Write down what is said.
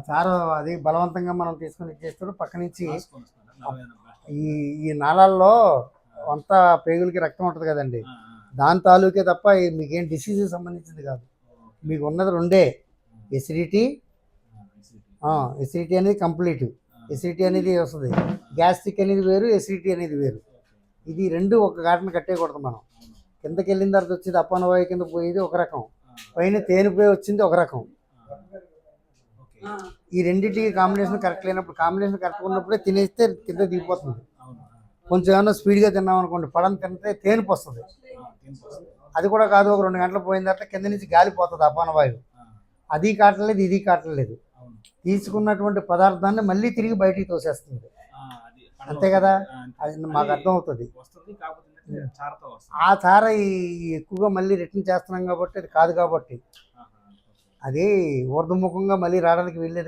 చారు అది బలవంతంగా మనం తీసుకొని ఇచ్చేస్తాడు పక్క నుంచి. ఈ ఈ నాళాల్లో అంతా పేగులకి రక్తం ఉంటుంది కదండి, దాని తాలూకే తప్ప మీకేం డిసీజ్కి సంబంధించింది కాదు. మీకు ఉన్నది రెండే, ఎసిడిటీ. ఎసిడిటీ అనేది కంప్లీట్, ఎసిడిటీ అనేది వస్తుంది. గ్యాస్ట్రిక్ అనేది వేరు, ఎసిడిటీ అనేది వేరు. ఇది రెండు ఒక ఘాటన కట్టేయకూడదు మనం. కిందకి వెళ్ళిన తర్వాత వచ్చేది అప్పన్న వాయు కింద పోయేది ఒక రకం, పైన తేనిపోయి వచ్చింది ఒక రకం. ఈ రెండింటికి కాంబినేషన్ కరెక్ట్ లేనప్పుడు, కాంబినేషన్ కరెక్ట్ ఉన్నప్పుడే తినేస్తే కింద దిగిపోతుంది. కొంచెం ఏమన్నా స్పీడ్గా తిన్నాం అనుకోండి, పడని తింటే తేనిపు వస్తుంది. అది కూడా కాదు, ఒక 2 గంటలు పోయిన తర్వాత కింద నుంచి గాలిపోతుంది అపాన వాయువు. అది కావట్లేదు, ఇది కావట్లేదు. తీసుకున్నటువంటి పదార్థాన్ని మళ్ళీ తిరిగి బయటికి తోసేస్తుంది. అంతే కదా, అది మాకు అర్థం అవుతుంది. ఆ చార ఎక్కువగా మళ్ళీ రిటర్న్ చేస్తున్నాం కాబట్టి అది కాదు, కాబట్టి అది ఊర్ధముఖంగా మళ్ళీ రావడానికి వెళ్ళేది.